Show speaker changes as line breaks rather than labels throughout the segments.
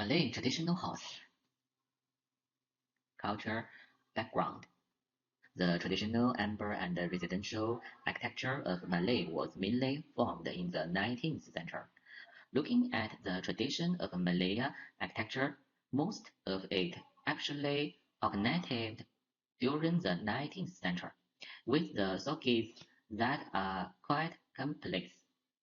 Malay traditional house culture background. The traditional amber and residential architecture of Malay was mainly formed in the 19th century. Looking at the tradition of Malaya architecture, most of it actually originated during the 19th century, with the sockets that are quite complex,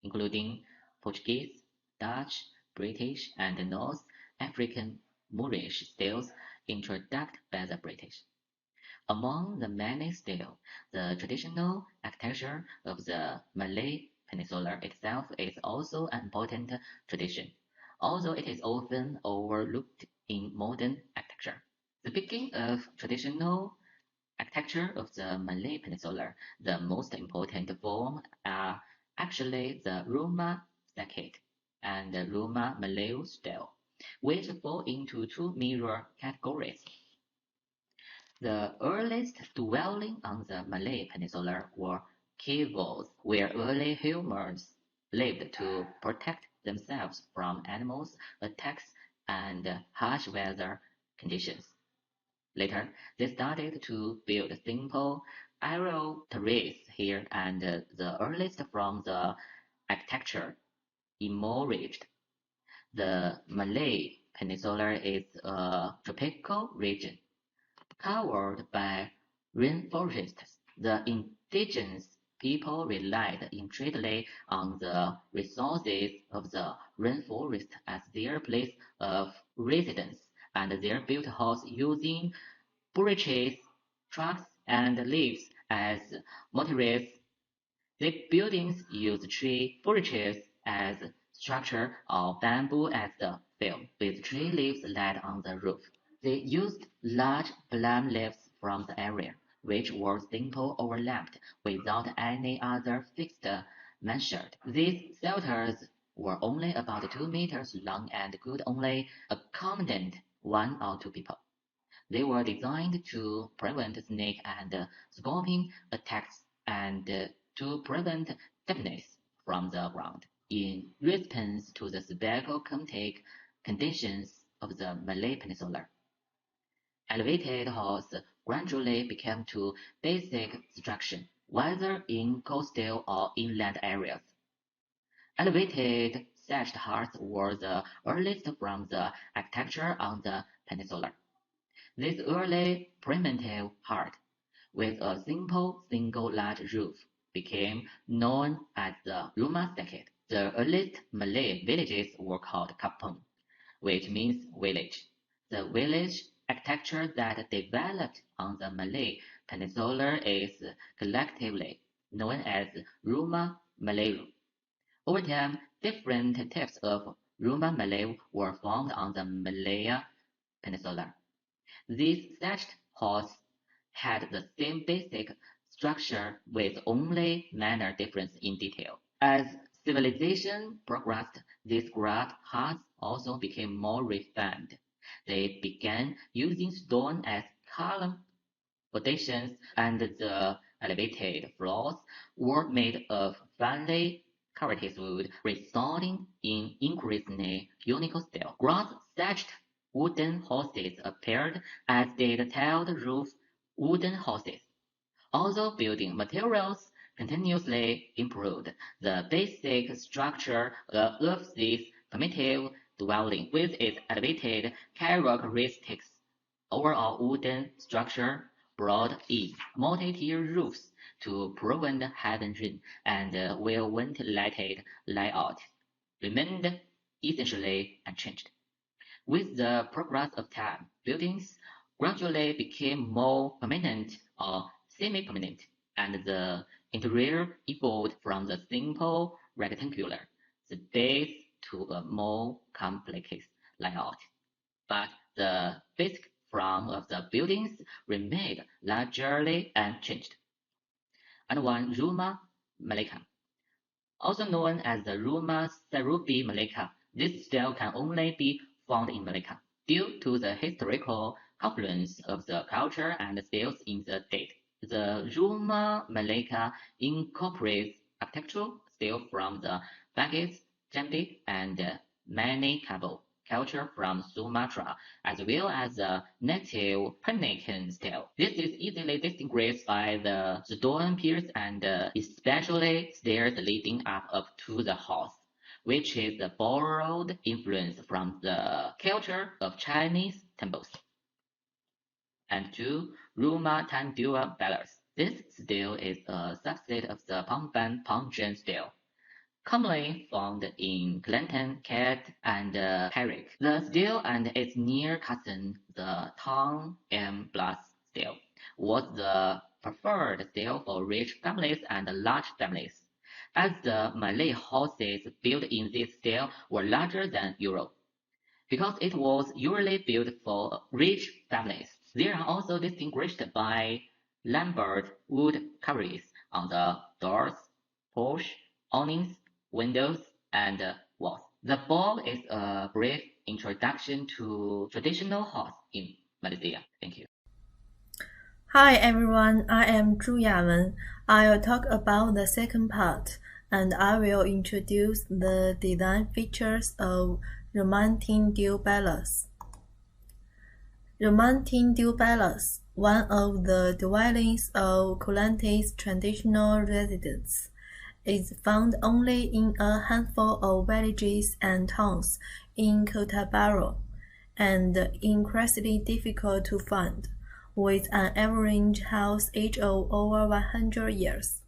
including Portuguese, Dutch, British, and North African Moorish styles introduced by the British. Among the many styles, the traditional architecture of the Malay Peninsula itself is also an important tradition, although it is often overlooked in modern architecture. Speaking of traditional architecture of the Malay Peninsula, the most important forms are actually the Rumah Sakit and the Rumah Melayu style, which fall into two major categories. The earliest dwelling on the Malay Peninsula were cave walls, where early humans lived to protect themselves from animals' attacks and harsh weather conditions. Later, they started to build simple aerial terraces here, and the earliest from the architecture emerged. The Malay Peninsula is a tropical region covered by rainforests. The indigenous people relied entirely on the resources of the rainforest as their place of residence, and they built houses using branches, trunks, and leaves as materials. The buildings used tree branches as structure or bamboo as the fill, with tree leaves laid on the roof. They used large palm leaves from the area, which were simply overlapped without any other fixed measure. These shelters were only about 2 meters long and could only accommodate one or two people. They were designed to prevent snake and scorpion attacks and to prevent dampness from the ground. In response to the special climatic conditions of the Malay Peninsula, elevated halls gradually became two basic structures, whether in coastal or inland areas. Elevated thatched huts were the earliest from the architecture on the peninsula. This early primitive hut, with a simple single large roof, became known as the Rumah Sakit. The earliest Malay villages were called kampung, which means village. The village architecture that developed on the Malay Peninsula is collectively known as Rumah Melayu. Over time, different types of Rumah Melayu were formed on the Malaya Peninsula. These thatched huts had the same basic structure with only minor difference in detail. As civilization progressed, these grub huts also became more refined. They began using stone as column foundations, and the elevated floors were made of finely carroted wood, resulting in increasingly unique style. Grass-thatched wooden houses appeared, as did tiled roof wooden houses. Although building materials continuously improved, the basic structure of this primitive dwelling, with its elevated characteristics, overall wooden structure, broad eaves, multi-tier roofs to prevent heavy rain, and well-ventilated layout, remained essentially unchanged. With the progress of time, buildings gradually became more permanent or semi-permanent, and the interior evolved from the simple rectangular space to a more complex layout. But the basic form of the buildings remained largely unchanged. And one Rumah Malika, also known as the Rumah Serupi Malika, this style can only be found in Malacca, due to the historical confluence of the culture and styles in the state. The Rumah Malacca incorporates architectural style from the Bugis, Jambi, and Minangkabau. culture from Sumatra, as well as the native Peranakan style. This is easily distinguished by the stone piers and especially stairs leading up to the house, which is a borrowed influence from the culture of Chinese temples. And two, Rumah Tandua Palace. This style is a subset of the Pangban Pangjin style, commonly found in Kelantan, Cat, and Perak. The style and its near cousin, the Tang M plus style, was the preferred style for rich families and large families, as the Malay houses built in this style were larger than Europe. Because it was usually built for rich families, they are also distinguished by Lambert wood coverings on the doors, porch, awnings, windows, and walls. The above is a brief introduction to traditional house in Malaysia. Thank you.
Hi everyone, I am Zhu Yawen. I'll talk about the second part, and I will introduce the design features of Romantin Palace. Romantin Palace, one of the dwellings of Kelantan's traditional residents, is found only in a handful of villages and towns in Kota Baru, and increasingly difficult to find, with an average house age of over 100 years.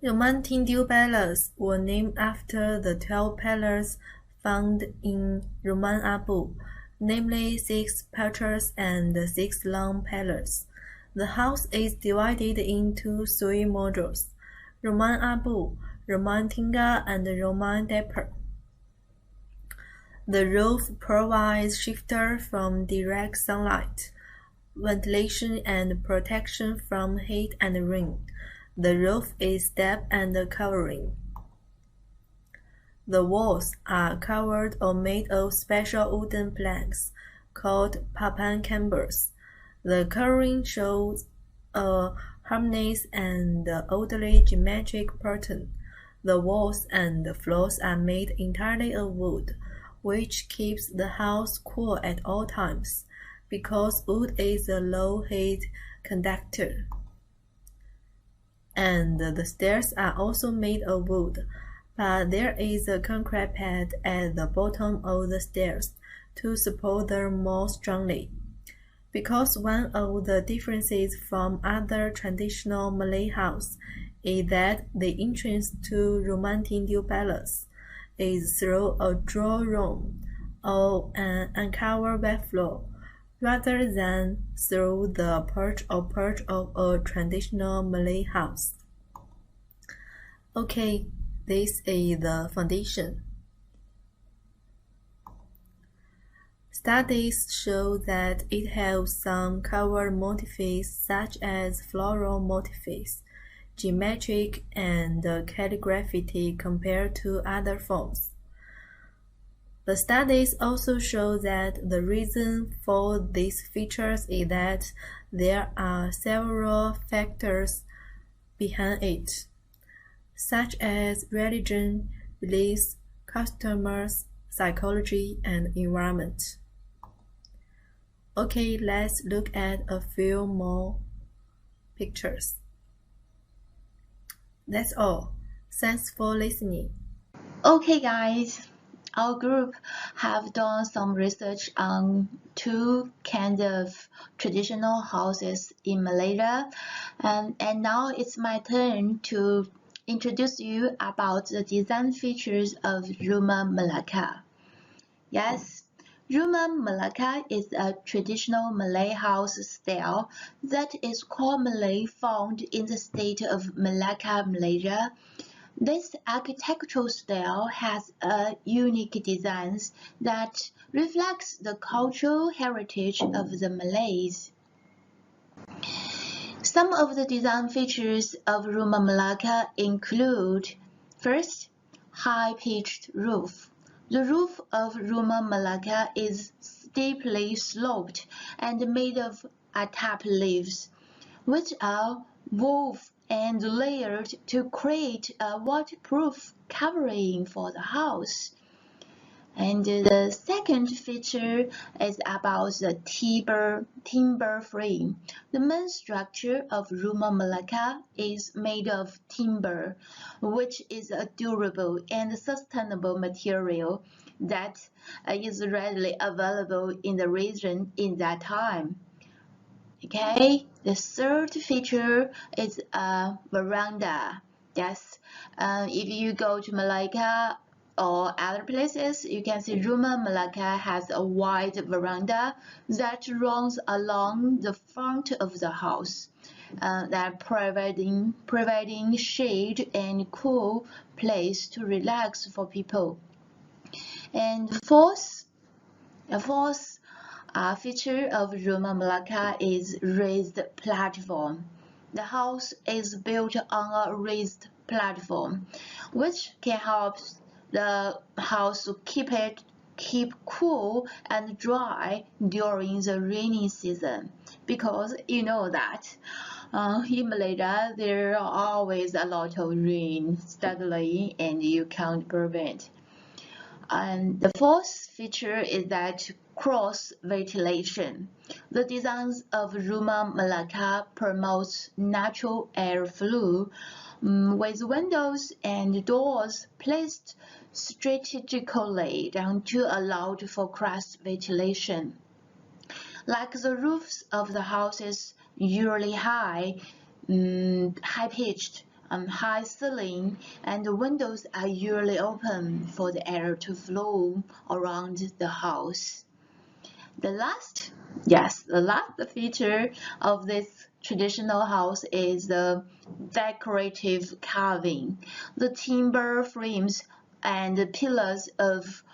Romantin Palace were named after the 12 palaces found in Roman Abu, namely 6 Petrus and 6 Long Palaces. The house is divided into 3 modules: Roman Abu, Roman Tinggal, and Roman Dapper. The roof provides shelter from direct sunlight, ventilation, and protection from heat and rain. The roof is stepped and covering. The walls are covered or made of special wooden planks called papan timbers. The covering shows a harmonious and orderly geometric pattern. The walls and floors are made entirely of wood, which keeps the house cool at all times, because wood is a low heat conductor. And the stairs are also made of wood, but there is a concrete pad at the bottom of the stairs to support them more strongly. Because one of the differences from other traditional Malay houses is that the entrance to Romantin Palace is through a drawroom or an uncovered back floor, rather than through the porch or porch of a traditional Malay house. Okay, this is the foundation. Studies show that it has some covered motifs such as floral motifs, geometric, and calligraphy compared to other forms. The studies also show that the reason for these features is that there are several factors behind it, such as religion, beliefs, customers, psychology, and environment. Okay, let's look at a few more pictures. That's all. Thanks for listening.
Okay guys, our group have done some research on 2 kind of traditional houses in Malaysia, and now it's my turn to introduce you about the design features of Rumah Melaka. Yes, Rumah Melaka is a traditional Malay house style that is commonly found in the state of Malacca, Malaysia. This architectural style has a unique design that reflects the cultural heritage of the Malays. Some of the design features of Rumah Melaka include: first, high-pitched roof. The roof of Rumah Melaka is steeply sloped and made of atap leaves, which are woven and layered to create a waterproof covering for the house. And the second feature is about the timber frame. The main structure of Rumah Malacca is made of timber, which is a durable and sustainable material that is readily available in the region in that time. Okay, the third feature is a veranda. Yes, if you go to Malacca or other places, you can see Rumah Malacca has a wide veranda that runs along the front of the house, that providing shade and cool place to relax for people. And the fourth feature of Rumah Malacca is raised platform. The house is built on a raised platform, which can help the house to keep cool and dry during the rainy season, because you know that in Malaysia there are always a lot of rain steadily and you can't prevent. And the fourth feature is that cross ventilation. The designs of Rumah Malacca promotes natural airflow, with windows and doors placed strategically down to allow for cross ventilation. Like the roofs of the houses, usually high-pitched, high ceiling, and the windows are usually open for the air to flow around the house. The last feature of this traditional house is the decorative carving. The timber frames and pillars of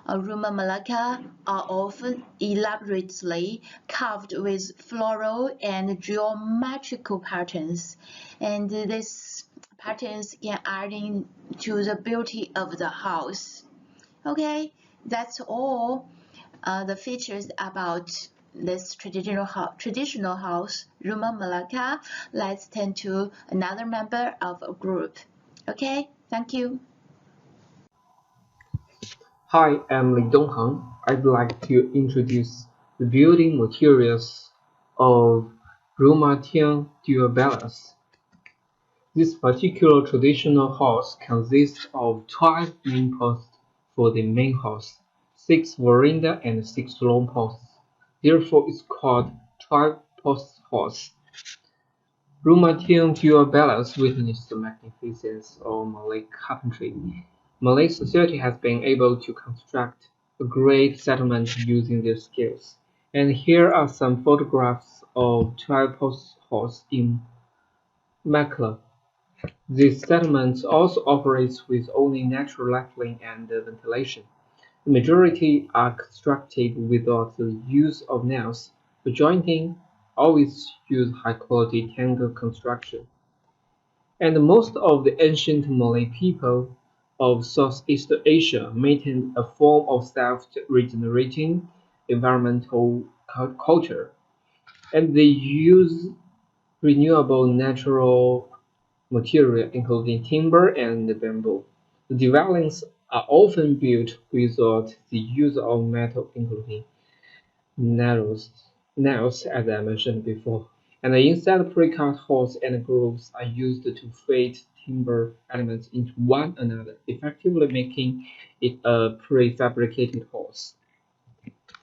Rumah Malacca are often elaborately carved with floral and geometrical patterns, and these patterns can add to the beauty of the house. Okay, that's all the features about this traditional house, Rumah Malacca. Let's turn to another member of a group. Okay, thank you.
Hi, I'm Li Dongheng. I'd like to introduce the building materials of Roma Tian Duabelas. This particular traditional house consists of 12 main posts for the main house, 6 veranda and 6 long posts. Therefore, it's called 12-post house. Roma Tian Duabelas witnessed the magnificence of Malay carpentry. Malay society has been able to construct a great settlement using their skills. And here are some photographs of 12-post house in Makla. This settlement also operates with only natural lighting and ventilation. The majority are constructed without the use of nails. For jointing, always use high-quality tangle construction. And most of the ancient Malay people of Southeast Asia maintained a form of self-regenerating environmental culture, and they use renewable natural material including timber and bamboo. The dwellings are often built without the use of metal including nails, as I mentioned before, and instead pre-cut holes and grooves are used to fit timber elements into one another, effectively making it a prefabricated house.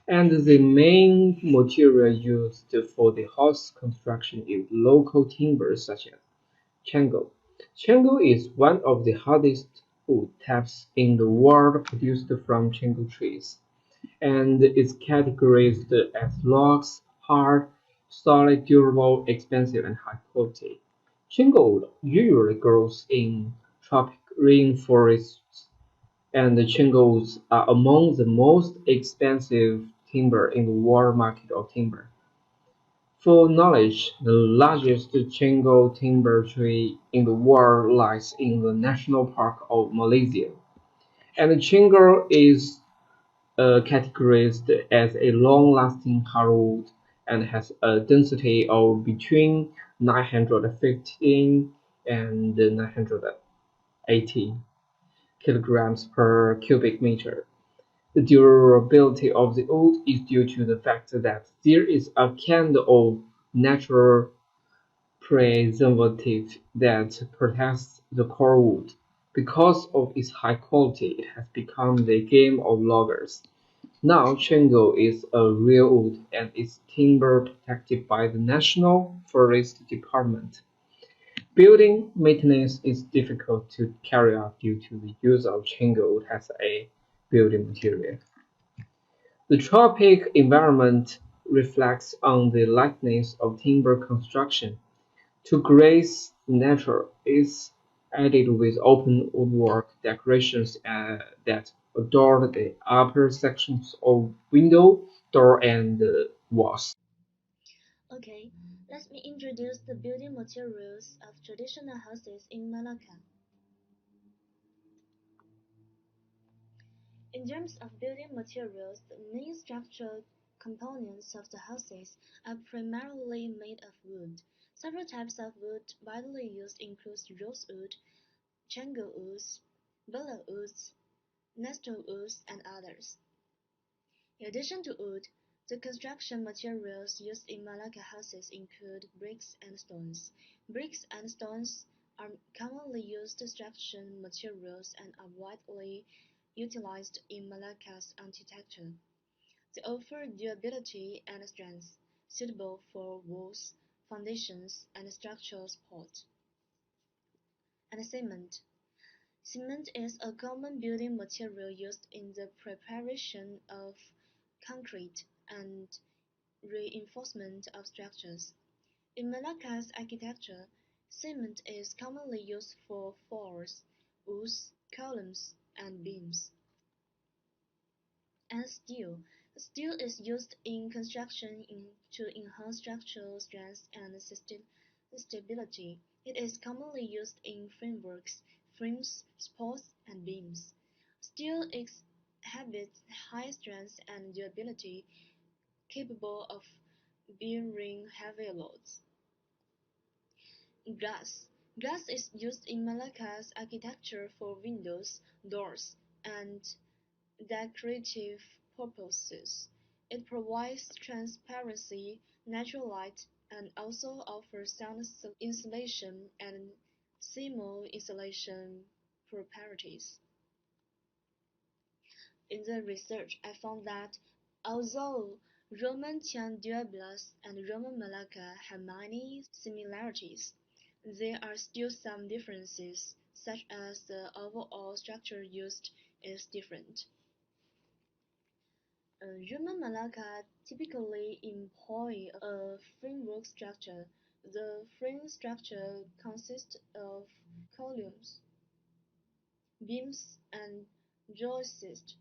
And the main material used for the house construction is local timber such as Chango. Chango is one of the hardest wood types in the world produced from Chango trees, and is categorized as logs, hard, solid, durable, expensive, and high quality. Chingo usually grows in tropic rainforests, and chingos are among the most expensive timber in the world market of timber. For knowledge, the largest Chingo timber tree in the world lies in the National Park of Malaysia, and Chingo is categorized as a long-lasting hardwood and has a density of between 915 and 980 kilograms per cubic meter. The durability of the wood is due to the fact that there is a kind of natural preservative that protects the core wood. Because of its high quality, it has become the game of loggers. Now Chengo is a real wood and its timber protected by the National Forest Department. Building maintenance is difficult to carry out due to the use of Chengo wood as a building material. The tropic environment reflects on the lightness of timber construction. To grace the nature is added with open woodwork decorations that adorn the upper sections of window, door and walls.
Okay, let me introduce the building materials of traditional houses in Malacca. In terms of building materials, the main structural components of the houses are primarily made of wood. Several types of wood widely used include rosewood, chango woods, willow woods, nestle woods, and others. In addition to wood, the construction materials used in Malacca houses include bricks and stones. Bricks and stones are commonly used construction materials and are widely utilized in Malacca's architecture. They offer durability and strength, suitable for walls, foundations, and structural support. And cement. Cement is a common building material used in the preparation of concrete and reinforcement of structures. In Malacca's architecture, cement is commonly used for floors, roofs, columns, and beams. And steel. Steel is used in construction to enhance structural strength and stability. It is commonly used in frameworks, frames, supports, and beams. Steel exhibits high strength and durability, capable of bearing heavy loads. Glass. Glass is used in Malacca's architecture for windows, doors, and decorative purposes. It provides transparency, natural light, and also offers sound insulation and thermal insulation properties. In the research, I found that although Roman Tiandueblas and Roman Malacca have many similarities, there are still some differences, such as the overall structure used is different. Roman Malacca typically employ a framework structure. The frame structure consists of columns, beams, and joists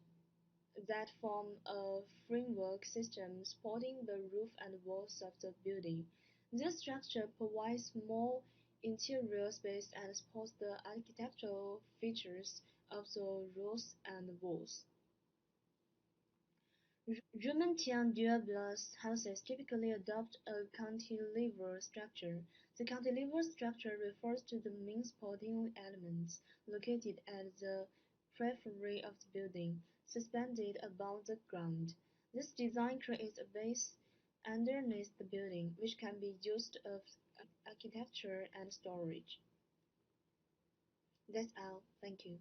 that form a framework system supporting the roof and walls of the building. This structure provides more interior space and supports the architectural features of the roofs and walls. Roman Tian-Dueblas houses typically adopt a cantilever structure. The cantilever structure refers to the main supporting elements located at the periphery of the building, suspended above the ground. This design creates a base underneath the building, which can be used as architecture and storage. That's all. Thank you.